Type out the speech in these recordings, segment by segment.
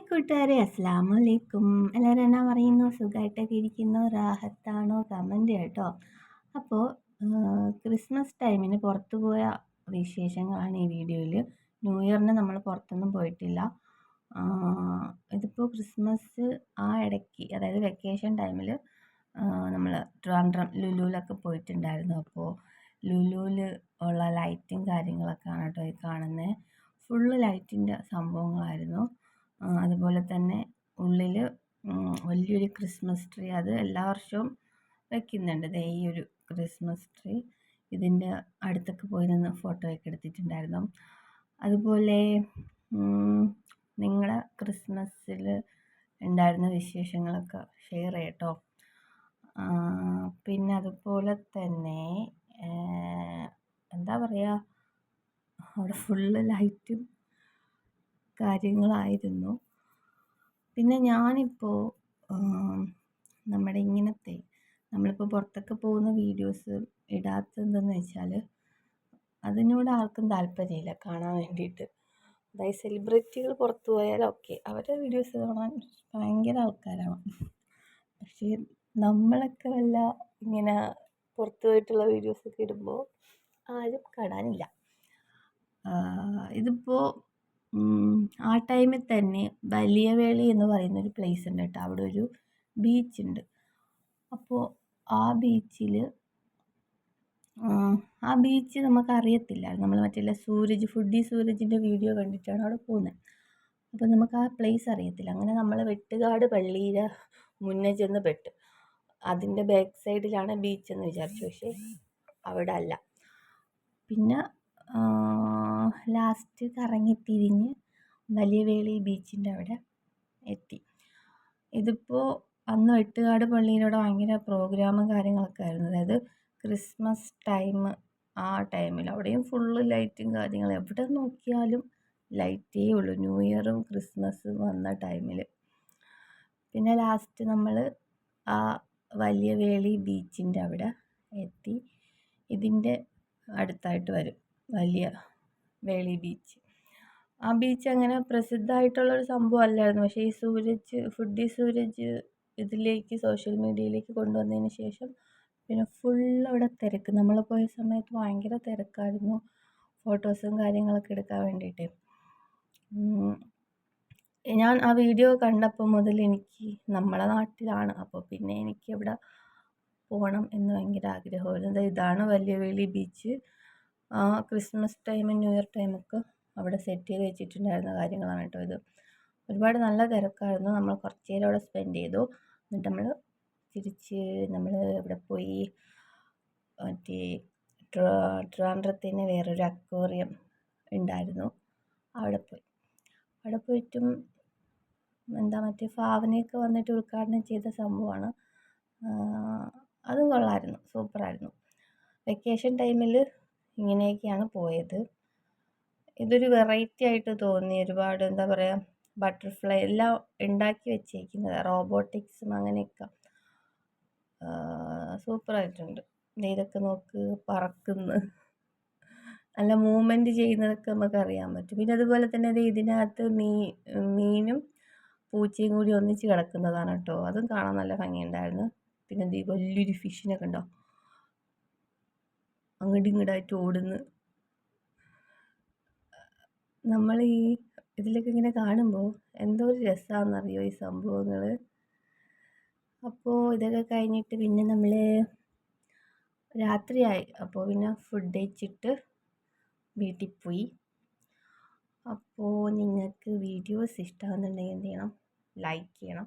കൂട്ടുകാരെ, അസ്സലാമു അലൈക്കും. എല്ലാവരും എന്നാ പറയുന്നു? സുഖമായിട്ടൊക്കെ ഇരിക്കുന്നു? റാഹത്താണോ? കമൻറ്റ് കേട്ടോ. അപ്പോൾ ക്രിസ്മസ് ടൈമിന് പുറത്തു പോയ വിശേഷങ്ങളാണ് ഈ വീഡിയോയിൽ. ന്യൂ ഇയറിന് നമ്മൾ പുറത്തൊന്നും പോയിട്ടില്ല. ഇതിപ്പോൾ ക്രിസ്മസ് ആ ഇടയ്ക്ക്, അതായത് വെക്കേഷൻ ടൈമിൽ നമ്മൾ ട്രിവാൻഡ്രം ലുലുവിലൊക്കെ പോയിട്ടുണ്ടായിരുന്നു. അപ്പോൾ ലുലുവിൽ ഉള്ള ലൈറ്റും കാര്യങ്ങളൊക്കെയാണ് കേട്ടോ ഈ കാണുന്നത്. ഫുള്ള് ലൈറ്റിൻ്റെ സംഭവങ്ങളായിരുന്നു. അതുപോലെ തന്നെ ഉള്ളിൽ വലിയൊരു ക്രിസ്മസ് ട്രീ, അത് എല്ലാ വർഷവും വയ്ക്കുന്നുണ്ട്. ദേ ഈ ഒരു ക്രിസ്മസ് ട്രീ, ഇതിൻ്റെ അടുത്തൊക്കെ പോയി നിന്ന് ഫോട്ടോ ഒക്കെ എടുത്തിട്ടുണ്ടായിരുന്നു. അതുപോലെ നിങ്ങളുടെ ക്രിസ്മസിൽ ഉണ്ടായിരുന്ന വിശേഷങ്ങളൊക്കെ ഷെയർ ചെയ്യട്ടോ. പിന്നെ അതുപോലെ തന്നെ എന്താ പറയുക, അവിടെ ഫുള്ള് ലൈറ്റും കാര്യങ്ങളായിരുന്നു. പിന്നെ ഞാനിപ്പോൾ നമ്മുടെ ഇങ്ങനത്തെ നമ്മളിപ്പോൾ പുറത്തൊക്കെ പോകുന്ന വീഡിയോസ് ഇടാത്തതെന്ന് വെച്ചാൽ അതിനോട് ആർക്കും താല്പര്യമില്ല കാണാൻ വേണ്ടിയിട്ട്. അതായത് സെലിബ്രിറ്റികൾ പുറത്തു പോയാലൊക്കെ അവരുടെ വീഡിയോസ് കാണാൻ ഭയങ്കര ആൾക്കാരാണ്. പക്ഷേ നമ്മളൊക്കെ വല്ല ഇങ്ങനെ പുറത്തു പോയിട്ടുള്ള വീഡിയോസൊക്കെ ഇടുമ്പോൾ ആരും കാണാനില്ല. ഇതിപ്പോൾ ആ ടൈമിൽ തന്നെ വലിയവേളി എന്ന് പറയുന്നൊരു പ്ലേസ് ഉണ്ട് കേട്ടോ. അവിടെ ഒരു ബീച്ചുണ്ട്. അപ്പോൾ ആ ബീച്ച് നമുക്കറിയത്തില്ലായിരുന്നു. നമ്മൾ മറ്റേ ഫുഡി സൂരജിൻ്റെ വീഡിയോ കണ്ടിട്ടാണ് അവിടെ പോകുന്നത്. അപ്പോൾ നമുക്ക് ആ പ്ലേസ് അറിയത്തില്ല. അങ്ങനെ നമ്മൾ വെട്ടുകാട് പള്ളിയുടെ മുന്നേ ചെന്ന് പെട്ട്. അതിൻ്റെ ബാക്ക് സൈഡിലാണ് ബീച്ച് എന്ന് വിചാരിച്ചു. പക്ഷേ അവിടെ അല്ല. പിന്നെ ലാസ്റ്റ് കറങ്ങിത്തിരിഞ്ഞ് വലിയവേളി ബീച്ചിൻ്റെ അവിടെ എത്തി. ഇതിപ്പോൾ അന്ന് വെട്ടുകാട് പള്ളിയിലൂടെ ഭയങ്കര പ്രോഗ്രാമും കാര്യങ്ങളൊക്കെ ആയിരുന്നു. അതായത് ക്രിസ്മസ് ടൈം, ആ ടൈമിൽ അവിടെയും ഫുള്ള് ലൈറ്റും കാര്യങ്ങളും, എവിടെ നോക്കിയാലും ലൈറ്റേ ഉള്ളൂ. ന്യൂ ഇയറും ക്രിസ്മസും വന്ന ടൈമിൽ. പിന്നെ ലാസ്റ്റ് നമ്മൾ ആ വലിയവേളി ബീച്ചിൻ്റെ അവിടെ എത്തി. ഇതിൻ്റെ അടുത്തായിട്ട് വരും വലിയ വേളി ബീച്ച്. ആ ബീച്ച് അങ്ങനെ പ്രസിദ്ധമായിട്ടുള്ളൊരു സംഭവം അല്ലായിരുന്നു. പക്ഷേ ഈ ഫുഡി സൂരജ് ഇതിലേക്ക് സോഷ്യൽ മീഡിയയിലേക്ക് കൊണ്ടുവന്നതിന് ശേഷം പിന്നെ ഫുൾ അവിടെ തിരക്ക്. നമ്മൾ പോയ സമയത്ത് ഭയങ്കര തിരക്കായിരുന്നു ഫോട്ടോസും കാര്യങ്ങളൊക്കെ എടുക്കാൻ വേണ്ടിയിട്ട്. ഞാൻ ആ വീഡിയോ കണ്ടപ്പോൾ മുതൽ എനിക്ക് നമ്മളെ നാട്ടിലാണ്, അപ്പോൾ പിന്നെ എനിക്ക് ഇവിടെ പോകണം എന്ന് ഭയങ്കര ആഗ്രഹമായിരുന്നു. ഇതാണ് Valiyaveli beach. Christmas time, new year ടൈമൊക്കെ അവിടെ സെറ്റ് ചെയ്ത് വെച്ചിട്ടുണ്ടായിരുന്ന കാര്യങ്ങളാണ് കേട്ടോ ഇത്. ഒരുപാട് നല്ല തിരക്കായിരുന്നു. നമ്മൾ കുറച്ച് നേരം അവിടെ സ്പെൻഡ് ചെയ്തു. എന്നിട്ട് നമ്മൾ ഇവിടെ പോയി മറ്റേ ട്രിവാൻഡ്രത്തിന് വേറൊരു അക്വേറിയം ഉണ്ടായിരുന്നു, അവിടെ പോയിട്ടും മറ്റേ ഭാവനയൊക്കെ വന്നിട്ട് ഉദ്ഘാടനം ചെയ്ത സംഭവമാണ്. അതും കൊള്ളായിരുന്നു, സൂപ്പറായിരുന്നു. വെക്കേഷൻ ടൈമിൽ ഇങ്ങനെയൊക്കെയാണ് പോയത്. ഇതൊരു വെറൈറ്റി ആയിട്ട് തോന്നി. ഒരുപാട് എന്താ പറയുക, ബട്ടർഫ്ലൈ എല്ലാം ഉണ്ടാക്കി വെച്ചേക്കുന്നത്, റോബോട്ടിക്സും അങ്ങനെയൊക്കെ സൂപ്പറായിട്ടുണ്ട്. ഇതൊക്കെ നോക്ക്, പറക്കുന്നു, നല്ല മൂവ്മെൻറ്റ് ചെയ്യുന്നതൊക്കെ നമുക്ക് അറിയാൻ പറ്റും. പിന്നെ അതുപോലെ തന്നെ ഇതിനകത്ത് മീനും പൂച്ചയും കൂടി ഒന്നിച്ച് കിടക്കുന്നതാണ് കേട്ടോ. അതും കാണാൻ നല്ല ഭംഗിയുണ്ടായിരുന്നു. പിന്നെ വലിയൊരു ഫിഷിനൊക്കെ ഉണ്ടോ, അങ്ങോട്ടും ഇങ്ങോട്ടായിട്ട് ഓടുന്നു. നമ്മൾ ഈ ഇതിലൊക്കെ ഇങ്ങനെ കാണുമ്പോൾ എന്തോ ഒരു രസമാണെന്നറിയോ ഈ സംഭവങ്ങൾ. അപ്പോൾ ഇതൊക്കെ കഴിഞ്ഞിട്ട് പിന്നെ നമ്മൾ രാത്രിയായി. അപ്പോൾ പിന്നെ ഫുഡ് കഴിച്ചിട്ട് വീട്ടിൽ പോയി. അപ്പോൾ നിങ്ങൾക്ക് വീഡിയോസ് ഇഷ്ടമാകുന്നുണ്ടെങ്കിൽ എന്ത് ചെയ്യണം, ലൈക്ക് ചെയ്യണം,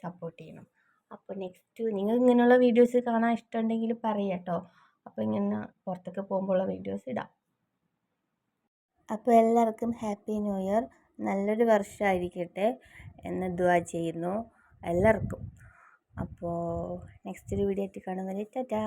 സപ്പോർട്ട് ചെയ്യണം. അപ്പോൾ നെക്സ്റ്റ് നിങ്ങൾ ഇങ്ങനെയുള്ള വീഡിയോസ് കാണാൻ ഇഷ്ടമുണ്ടെങ്കിൽ പറയാം കേട്ടോ. അപ്പോൾ ഇങ്ങനെ പുറത്തൊക്കെ പോകുമ്പോഴുള്ള വീഡിയോസ് ഇടാം. അപ്പോൾ എല്ലാവർക്കും ഹാപ്പി ന്യൂ ഇയർ, നല്ലൊരു വർഷമായിരിക്കട്ടെ എന്ന് ദുആ ചെയ്യുന്നു എല്ലാവർക്കും. അപ്പോൾ നെക്സ്റ്റ് ഒരു വീഡിയോ ആയിട്ട് കാണുന്നവരെ ടാറ്റാ.